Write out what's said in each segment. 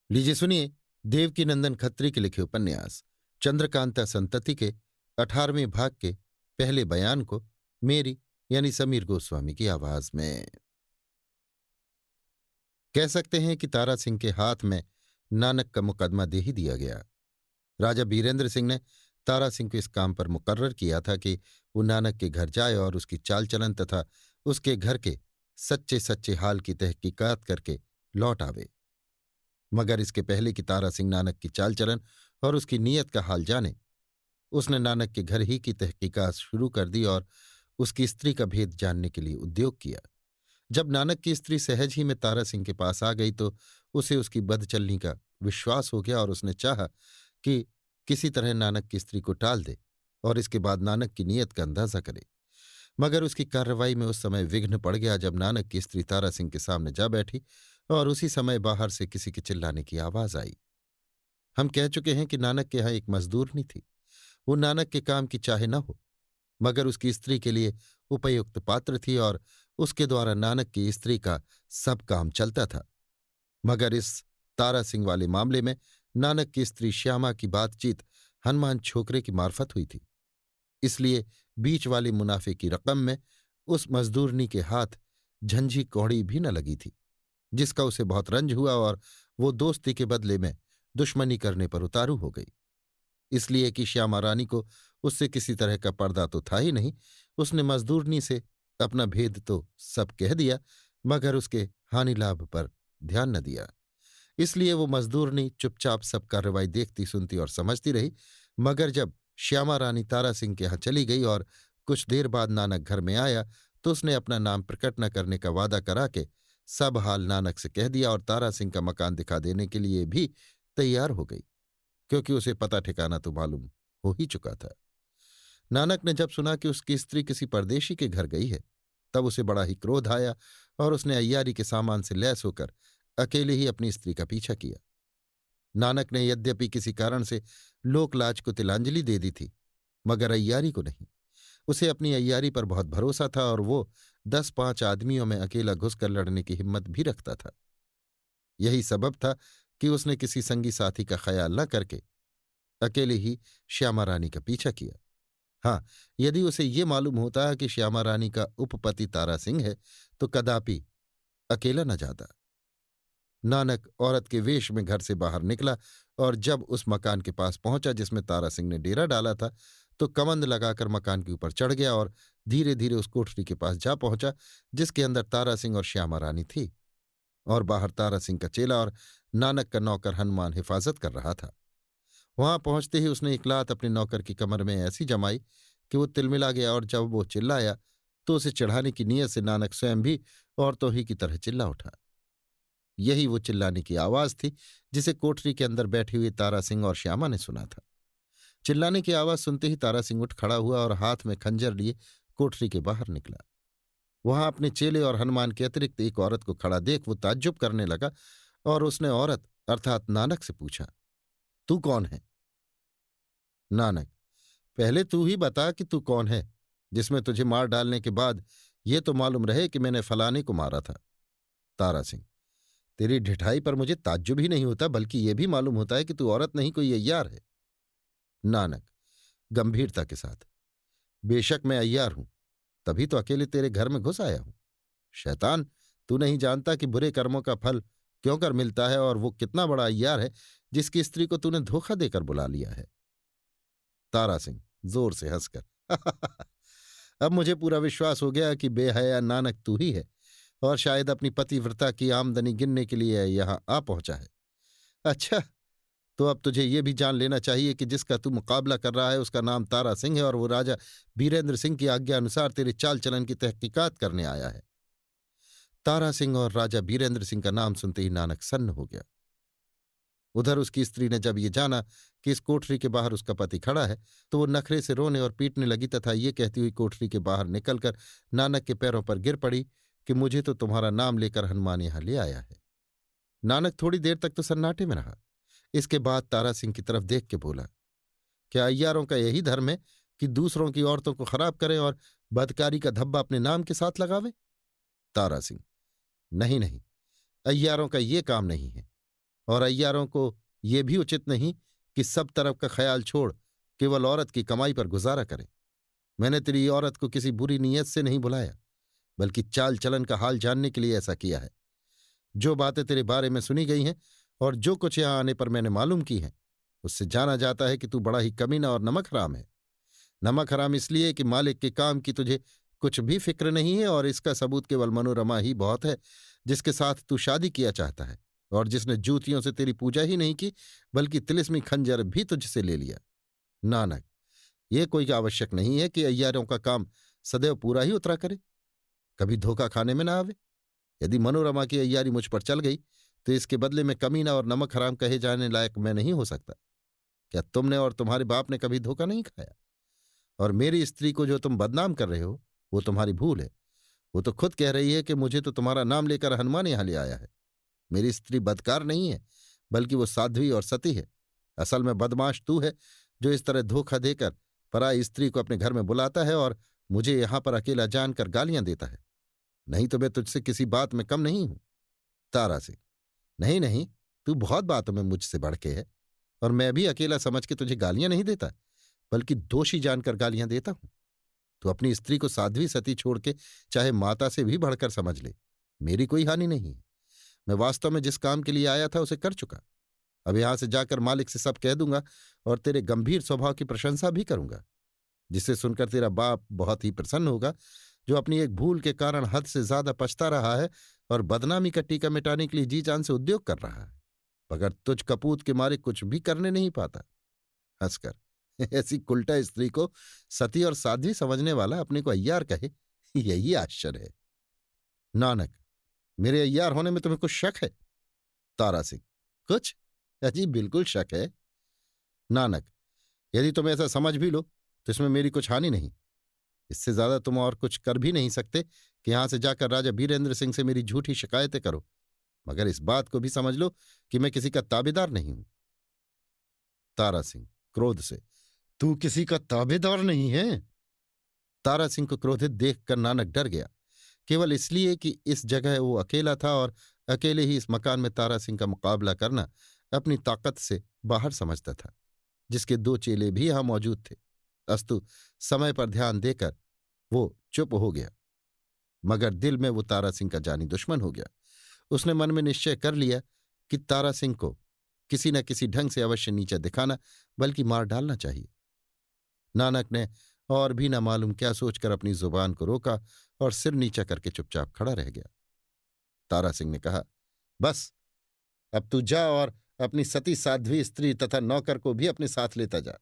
लीजिए सुनिए। देवकीनंदन खत्री के लिखे उपन्यास चंद्रकांता संतति के 18वें भाग के पहले बयान को मेरी यानी समीर गोस्वामी की आवाज में। कह सकते हैं कि तारा सिंह के हाथ में नानक का मुकदमा दे ही दिया गया। राजा बीरेंद्र सिंह ने तारा सिंह को इस काम पर मुकर्रर किया था कि वो नानक के घर जाए और उसकी चाल चलन तथा उसके घर के सच्चे सच्चे हाल की तहकीकात करके लौट आवे। मगर इसके पहले कि तारा सिंह नानक की चाल चलन और उसकी नीयत का हाल जाने, उसने नानक के घर ही की तहकीकात शुरू कर दी और उसकी स्त्री का भेद जानने के लिए उद्योग किया। जब नानक की स्त्री सहज ही में तारा सिंह के पास आ गई तो उसे उसकी बदचलनी का विश्वास हो गया और उसने चाहा कि किसी तरह नानक की स्त्री को टाल दे और इसके बाद नानक की नीयत का अंदाजा करे। मगर उसकी कार्रवाई में उस समय विघ्न पड़ गया जब नानक की स्त्री तारा सिंह के सामने जा बैठी और उसी समय बाहर से किसी के चिल्लाने की आवाज आई। हम कह चुके हैं कि नानक के यहाँ एक मजदूरनी थी। वो नानक के काम की चाहे न हो, मगर उसकी स्त्री के लिए उपयुक्त पात्र थी और उसके द्वारा नानक की स्त्री का सब काम चलता था। मगर इस तारा सिंह वाले मामले में नानक की स्त्री श्यामा की बातचीत हनुमान छोकरे की मार्फत हुई थी। इसलिए बीच वाले मुनाफे की रकम में उस मजदूरनी के हाथ झंझी कौड़ी भी न लगी थी, जिसका उसे बहुत रंज हुआ और वो दोस्ती के बदले में दुश्मनी करने पर उतारू हो गई। इसलिए कि श्यामा रानी को उससे किसी तरह का पर्दा तो था ही नहीं, उसने मजदूरनी से अपना भेद तो सब कह दिया, मगर उसके हानि लाभ पर ध्यान न दिया। इसलिए वो मजदूरनी चुपचाप सब कार्रवाई देखती सुनती और समझती रही। मगर जब श्यामा रानी तारा सिंह के यहाँ चली गई और कुछ देर बाद नानक घर में आया तो उसने अपना नाम प्रकट न करने का वादा करा के सब हाल नानक से कह दिया और तारा सिंह का मकान दिखा देने के लिए भी तैयार हो गई, क्योंकि उसे पता ठिकाना तो मालूम हो ही चुका था। नानक ने जब सुना कि उसकी स्त्री किसी परदेशी के घर गई है, तब उसे बड़ा ही क्रोध आया और उसने अय्यारी के सामान से लैस होकर अकेले ही अपनी स्त्री का पीछा किया। नानक ने यद्यपि किसी कारण से लोकलाज को तिलांजलि दे दी थी, मगर अय्यारी को नहीं। उसे अपनी अय्यारी पर बहुत भरोसा था और वो 10-5 आदमियों में अकेला घुसकर लड़ने की हिम्मत भी रखता था। यही सबब था कि उसने किसी संगी साथी का ख्याल न करके अकेले ही श्यामा रानी का पीछा किया। हाँ, यदि उसे ये मालूम होता कि श्यामा रानी का उपपति तारा सिंह है तो कदापि अकेला न जाता। नानक औरत के वेश में घर से बाहर निकला और जब उस मकान के पास पहुंचा जिसमें तारा सिंह ने डेरा डाला था तो कमंद लगाकर मकान के ऊपर चढ़ गया और धीरे धीरे उस कोठरी के पास जा पहुंचा जिसके अंदर तारा सिंह और श्यामा रानी थी, और बाहर तारा सिंह का चेला और नानक का नौकर हनुमान हिफाजत कर रहा था। वहां पहुंचते ही उसने एक लात अपने नौकर की कमर में ऐसी जमाई कि वो तिलमिला गया, और जब वो चिल्लाया तो उसे चढ़ाने की नीयत से नानक स्वयं भी औरतों ही की तरह चिल्ला उठा। यही वो चिल्लाने की आवाज थी जिसे कोठरी के अंदर बैठी हुई तारा सिंह और श्यामा ने सुना था। चिल्लाने की आवाज सुनते ही तारा सिंह उठ खड़ा हुआ और हाथ में खंजर लिए कोठरी के बाहर निकला। वहां अपने चेले और हनुमान के अतिरिक्त एक औरत को खड़ा देख वो ताज्जुब करने लगा और उसने औरत अर्थात नानक से पूछा, तू कौन है? नानक, पहले तू ही बता कि तू कौन है, जिसमें तुझे मार डालने के बाद ये तो मालूम रहे कि मैंने फलाने को मारा था। तारा सिंह, तेरी ढिठाई पर मुझे ताज्जुब ही नहीं होता, बल्कि यह भी मालूम होता है कि तू औरत नहीं कोई अय्यार है। नानक गंभीरता के साथ, बेशक मैं अय्यार हूं, तभी तो अकेले तेरे घर में घुस आया हूं। शैतान, तू नहीं जानता कि बुरे कर्मों का फल क्यों कर मिलता है, और वो कितना बड़ा अय्यार है जिसकी स्त्री को तूने धोखा देकर बुला लिया है। तारा सिंह जोर से हंसकर अब मुझे पूरा विश्वास हो गया कि बेहया नानक तू ही है और शायद अपनी पतिव्रता की आमदनी गिनने के लिए यहां आ पहुंचा है। अच्छा, तो अब तुझे ये भी जान लेना चाहिए कि जिसका तू मुकाबला कर रहा है उसका नाम तारा सिंह है और वो राजा बीरेंद्र सिंह की आज्ञा अनुसार तेरे चाल चलन की तहकीकात करने आया है। तारा सिंह और राजा बीरेंद्र सिंह का नाम सुनते ही नानक सन्न हो गया। उधर उसकी स्त्री ने जब ये जाना कि इस कोठरी के बाहर उसका पति खड़ा है तो वो नखरे से रोने और पीटने लगी तथा ये कहती हुई कोठरी के बाहर निकलकर नानक के पैरों पर गिर पड़ी कि मुझे तो तुम्हारा नाम लेकर हनुमान यहां ले आया है। नानक थोड़ी देर तक तो सन्नाटे में रहा। इसके बाद तारा सिंह की तरफ देख के बोला, क्या अय्यारों का यही धर्म है कि दूसरों की औरतों को खराब करें और बदकारी का धब्बा अपने नाम के साथ लगावे? तारा सिंह, नहीं नहीं, अय्यारों का ये काम नहीं है। और अय्यारों को ये भी उचित नहीं कि सब तरफ का ख्याल छोड़ केवल औरत की कमाई पर गुजारा करें। मैंने तेरी औरत को किसी बुरी नीयत से नहीं बुलाया, बल्कि चाल चलन का हाल जानने के लिए ऐसा किया है। जो बातें तेरे बारे में सुनी गई हैं और जो कुछ यहां आने पर मैंने मालूम की हैं, उससे जाना जाता है कि तू बड़ा ही कमीना और नमक हराम है। नमक हराम इसलिए कि मालिक के काम की तुझे कुछ भी फिक्र नहीं है, और इसका सबूत केवल मनोरमा ही बहुत है, जिसके साथ तू शादी किया चाहता है और जिसने जूतियों से तेरी पूजा ही नहीं की बल्कि तिलिस्मी खंजर भी तुझसे ले लिया। नानक, ये कोई आवश्यक नहीं है कि अय्यारों का काम सदैव पूरा ही उतरा करे, कभी धोखा खाने में ना आवे। यदि मनोरमा की अय्यारी मुझ पर चल गई तो इसके बदले में कमीना और नमक हराम कहे जाने लायक मैं नहीं हो सकता। क्या तुमने और तुम्हारे बाप ने कभी धोखा नहीं खाया? और मेरी स्त्री को जो तुम बदनाम कर रहे हो वो तुम्हारी भूल है। वो तो खुद कह रही है कि मुझे तो तुम्हारा नाम लेकर हनुमान यहां ले आया है। मेरी स्त्री बदकार नहीं है, बल्कि वो साध्वी और सती है। असल में बदमाश तू है, जो इस तरह धोखा देकर पराई स्त्री को अपने घर में बुलाता है और मुझे यहां पर अकेला जानकर गालियां देता है। नहीं तो मैं तुझसे किसी बात में कम नहीं हूं। तारा सिंह, नहीं नहीं, तू बहुत बातों में मुझसे बढ़ के है, और मैं भी अकेला समझ के तुझे गालियां नहीं देता, बल्कि दोषी जानकर गालियां देता हूं। तू अपनी स्त्री को साध्वी सती छोड़ के चाहे माता से भी बढ़कर समझ ले, मेरी कोई हानि नहीं है। मैं वास्तव में जिस काम के लिए आया था उसे कर चुका। अब यहां से जाकर मालिक से सब कह दूंगा और तेरे गंभीर स्वभाव की प्रशंसा भी करूंगा, जिसे सुनकर तेरा बाप बहुत ही प्रसन्न होगा, जो अपनी एक भूल के कारण हद से ज्यादा पछता रहा है और बदनामी का टीका मिटाने के लिए जी जान से उद्योग कर रहा है, मगर तुझ कपूत के मारे कुछ भी करने नहीं पाता। हंसकर, ऐसी कुल्टा स्त्री को सती और साध्वी समझने वाला अपने को अय्यार कहे, यही आश्चर्य है। नानक, मेरे अय्यार होने में तुम्हें कुछ शक है? तारा सिंह, कुछ? अजी बिल्कुल शक है। नानक, यदि तुम ऐसा समझ भी लो तो इसमें मेरी कुछ हानि नहीं। इससे ज्यादा तुम और कुछ कर भी नहीं सकते कि यहां से जाकर राजा बीरेंद्र सिंह से मेरी झूठी शिकायतें करो, मगर इस बात को भी समझ लो कि मैं किसी का ताबेदार नहीं हूं। तारा सिंह क्रोध से, तू किसी का ताबेदार नहीं है? तारा सिंह को क्रोधित देखकर नानक डर गया, केवल इसलिए कि इस जगह वो अकेला था और अकेले ही इस मकान में तारा सिंह का मुकाबला करना अपनी ताकत से बाहर समझता था, जिसके दो चेले भी यहां मौजूद थे। अस्तु समय पर ध्यान देकर वो चुप हो गया, मगर दिल में वो तारा सिंह का जानी दुश्मन हो गया। उसने मन में निश्चय कर लिया कि तारा सिंह को किसी न किसी ढंग से अवश्य नीचा दिखाना, बल्कि मार डालना चाहिए। नानक ने और भी न मालूम क्या सोचकर अपनी जुबान को रोका और सिर नीचा करके चुपचाप खड़ा रह गया। तारा सिंह ने कहा, बस अब तू जा और अपनी सती साध्वी स्त्री तथा नौकर को भी अपने साथ लेता जा।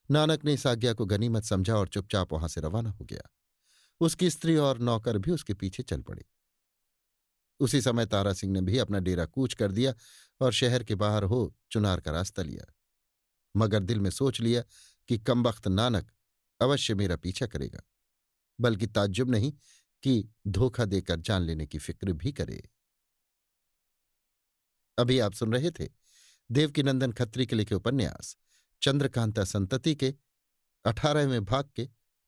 नानक ने इस आज्ञा को गनीमत समझा और चुपचाप वहां से रवाना हो गया। उसकी स्त्री और नौकर भी उसके पीछे चल पड़े। उसी समय तारा सिंह ने भी अपना डेरा कूच कर दिया और शहर के बाहर हो चुनार का रास्ता लिया, मगर दिल में सोच लिया कि कमबख्त नानक अवश्य मेरा पीछा करेगा, बल्कि ताज्जुब नहीं कि धोखा देकर जान लेने की फिक्र भी करे। अभी आप सुन रहे थे देवकीनंदन खत्री के लिखे उपन्यास चंद्रकांता संतति के 18वें भाग के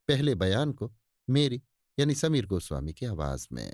पहले बयान को मेरी यानी समीर गोस्वामी की आवाज में।